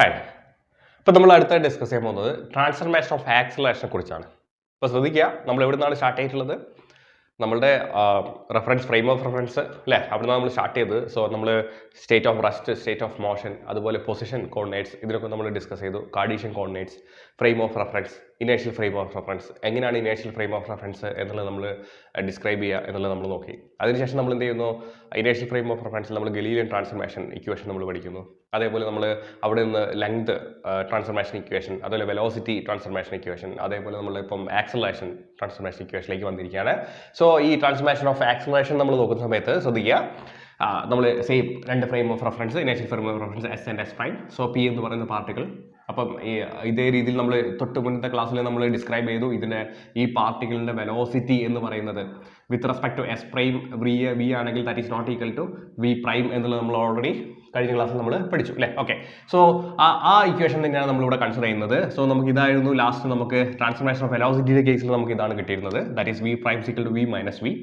Hi. ഇപ്പോൾ നമ്മൾ അടുത്തായി ഡിസ്കസ് ചെയ്യാൻ പോകുന്നത് ട്രാൻസ്ഫർമേഷൻ ഓഫ് ആക്സിലറേഷനെ കുറിച്ചാണ്. അപ്പോൾ ശ്രദ്ധിക്കുക, നമ്മൾ എവിടെ നിന്നാണ് സ്റ്റാർട്ട് ചെയ്തിട്ടുള്ളത്? നമ്മളുടെ റെഫറൻസ് ഫ്രെയിം ഓഫ് റെഫറൻസ് അല്ലേ, അവിടെ നിന്നാണ് നമ്മൾ സ്റ്റാർട്ട് ചെയ്തത്. സോ നമ്മൾ state of rest, state of motion, അതുപോലെ പൊസിഷൻ കോർഡിനേറ്റ്സ്, ഇതിനൊക്കെ നമ്മൾ ഡിസ്കസ് ചെയ്തു. Cartesian coordinates, frame of reference, inertial frame of reference, എങ്ങനെയാണ് ഇനേഷ്യൽ ഫ്രെയിം ഓഫ് റെഫറൻസ് എന്നുള്ളത് നമ്മൾ ഡിസ്ക്രൈബ് ചെയ്യുക എന്നുള്ളത് നമ്മൾ നോക്കി. അതിനുശേഷം നമ്മൾ എന്ത് ചെയ്യുന്നു? ഇനേഷ്യൽ ഫ്രെയിം ഓഫ് റെഫറൻസിൽ നമ്മൾ ഗലീലിയൻ ട്രാൻസ്ഫർമേഷൻ ഇക്വേഷൻ നമ്മൾ പഠിക്കുന്നു. അതേപോലെ നമ്മൾ അവിടെ നിന്ന് ലെങ്ത് ട്രാൻസ്ഫർമേഷൻ ഇക്വേഷൻ, അതുപോലെ വെലോസിറ്റി ട്രാൻസ്ഫർമേഷൻ ഇക്വേഷൻ, അതേപോലെ നമ്മൾ ഇപ്പം ആക്സലറേഷൻ ട്രാൻസ്ഫർമേഷൻ ഇക്വേഷനിലേക്ക് വന്നിരിക്കുകയാണ്. സോ ഈ ട്രാൻസ്ഫർമേഷൻ ഓഫ് ആക്സലറേഷൻ നമ്മൾ നോക്കുന്ന സമയത്ത് ശ്രദ്ധിക്കുക, നമ്മൾ സെയിം രണ്ട് frame of reference, inertial frame of reference S and S prime. So P എന്ന് പറയുന്ന പാർട്ടിക്കിൾ. അപ്പം ഇതേ രീതിയിൽ നമ്മൾ തൊട്ട് മുന്നത്തെ ക്ലാസ്സിൽ നമ്മൾ ഡിസ്ക്രൈബ് ചെയ്തു ഇതിൻ്റെ ഈ പാർട്ടിക്കിളിൻ്റെ വെലോസിറ്റി എന്ന് പറയുന്നത് with respect to S prime V ആണെങ്കിൽ that is not equal to V prime എന്നുള്ളത് നമ്മൾ ഓൾറെഡി കഴിഞ്ഞ ക്ലാസ്സിൽ നമ്മൾ പഠിച്ചു അല്ലേ. ഓക്കെ, സോ ആ ഇക്വേഷൻ തന്നെയാണ് നമ്മളിവിടെ കൺസിഡർ ചെയ്യുന്നത്. സോ നമുക്ക് ഇതായിരുന്നു ലാസ്റ്റ് നമുക്ക് ട്രാൻസ്ഫർമേഷൻ ഓഫ് വെലോസിറ്റിയുടെ കേസിൽ നമുക്ക് ഇതാണ് കിട്ടിയിരുന്നത്. That is V prime equal to V minus V.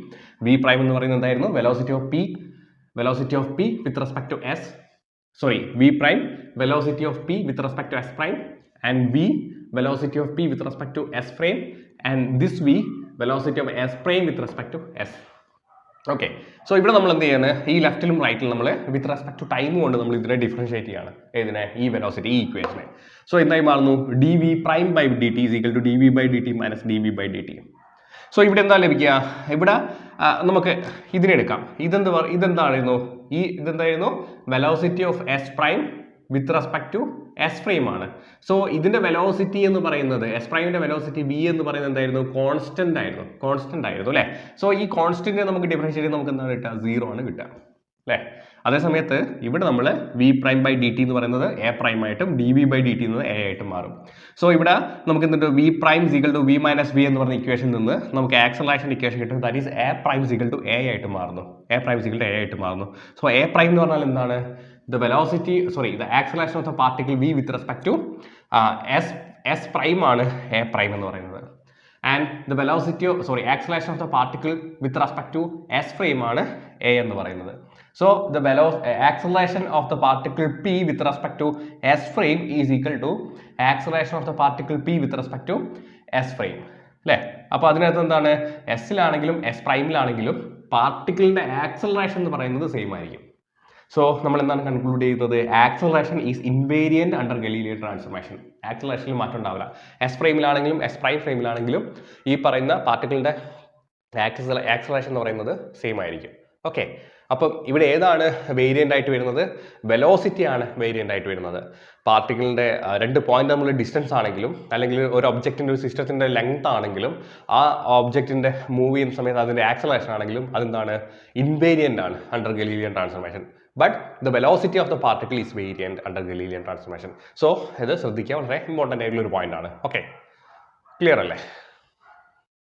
V prime എന്ന് പറയുന്നത് എന്തായിരുന്നു? Velocity of P with respect to S, sorry, v prime velocity of p with respect to s prime, and v velocity of p with respect to s prime, and this v velocity of s prime with respect to s. Okay, so ഇവിടെ നമ്മൾ എന്ത് ചെയ്യാണ്? ഈ ലെഫ്റ്റിലും റൈറ്റിലും നമ്മൾ വിത്ത് respect to time കൊണ്ട് നമ്മൾ ഇതിനെ differentiate ചെയ്യാണ്. ഇതിനെ ഈ വെലോസിറ്റി, ഈ ഇക്വേഷനെ. സോ എന്തായി മാറുന്നു? D V prime by D T is equal to D V by D T minus D V by D T. So ഇവിടെ എന്താ ലഭിക്കുക? ഇവിടെ നമുക്ക് ഇതിനെടുക്കാം. ഇതെന്തായിരുന്നു? ഇതെന്തായിരുന്നു? Velocity of S prime with respect to S prime ആണ്. സോ ഇതിന്റെ വെലോസിറ്റി എന്ന് പറയുന്നത്, എസ് പ്രൈമിന്റെ വെലോസിറ്റി വി എന്ന് പറയുന്നത് എന്തായിരുന്നു? കോൺസ്റ്റന്റ് ആയിരുന്നു അല്ലേ. സോ ഈ കോൺസ്റ്റന്റിനെ നമുക്ക് ഡിഫറൻഷിയേറ്റ് നമുക്ക് എന്താണ് കിട്ടുക? 0 ആണ് കിട്ടുക അല്ലേ. അതേ സമയത്ത് ഇവിടെ നമ്മൾ V prime by D T എന്ന് പറയുന്നത് എ പ്രൈം ആയിട്ടും D V by D T എന്നത് എ ആയിട്ടും മാറും. സോ ഇവിടെ നമുക്ക് എന്തുണ്ട്? V prime equal to V minus V എന്ന് പറഞ്ഞ ഇക്വേഷൻ നിന്ന് നമുക്ക് ആക്സലറേഷൻ ഇക്വേഷൻ കിട്ടും. That is A prime equal to A ആയിട്ട് മാറുന്നു. സോ എ പ്രൈം എന്ന് പറഞ്ഞാൽ എന്താണ്? the acceleration of the particle v with respect to s prime ആണ് a prime എന്ന് പറയുന്നത്. And the acceleration of the particle with respect to s prime ആണ് a എന്ന് പറയുന്നത്. So the acceleration of the particle p with respect to s prime is equal to acceleration of the particle p with respect to s prime അല്ലേ. അപ്പോൾ അതിനകത്ത് എന്താണ്? എസിലാണെങ്കിലും S പ്രൈമിലാണെങ്കിലും പാർട്ടിക്കിളിന്റെ acceleration എന്ന് പറയുന്നത് same ആയിരിക്കും. സോ നമ്മൾ എന്താണ് കൺക്ലൂഡ് ചെയ്യുന്നത്? Acceleration is invariant under Galilean transformation. ആക്സലറേഷനിൽ മാറ്റം ഉണ്ടാവില്ല. എസ് പ്രൈമിലാണെങ്കിലും എസ് പ്രൈം ഫ്രെയിമിലാണെങ്കിലും ഈ പറയുന്ന പാർട്ടിക്കിളിന്റെ ആക്സലറേഷൻ എന്ന് പറയുന്നത് സെയിം ആയിരിക്കും. ഓക്കെ, അപ്പം ഇവിടെ ഏതാണ് വേരിയൻ്റ് ആയിട്ട് വരുന്നത്? വെലോസിറ്റി ആണ് വേരിയൻ്റ് ആയിട്ട് വരുന്നത്. പാർട്ടിക്കിളിൻ്റെ രണ്ട് പോയിന്റ് തമ്മിലുള്ള ഡിസ്റ്റൻസ് ആണെങ്കിലും അല്ലെങ്കിൽ ഒരു ഒബ്ജക്റ്റിൻ്റെ ഒരു സിസ്റ്റത്തിൻ്റെ ലെങ്ത് ആണെങ്കിലും ആ ഒബ്ജക്റ്റിൻ്റെ മൂവ് ചെയ്യുന്ന സമയത്ത് അതിൻ്റെ ആക്സലറേഷൻ ആണെങ്കിലും അതെന്താണ്? ഇൻവേരിയൻ്റ് ആണ് under Galilean transformation. But the velocity of the particle is variant under Galilean transformation. So ഇത് ശ്രദ്ധിക്കുക, വളരെ ഇമ്പോർട്ടൻ്റ് ആയിട്ടുള്ള ഒരു പോയിന്റ് ആണ്. ഓക്കെ, ക്ലിയർ അല്ലേ?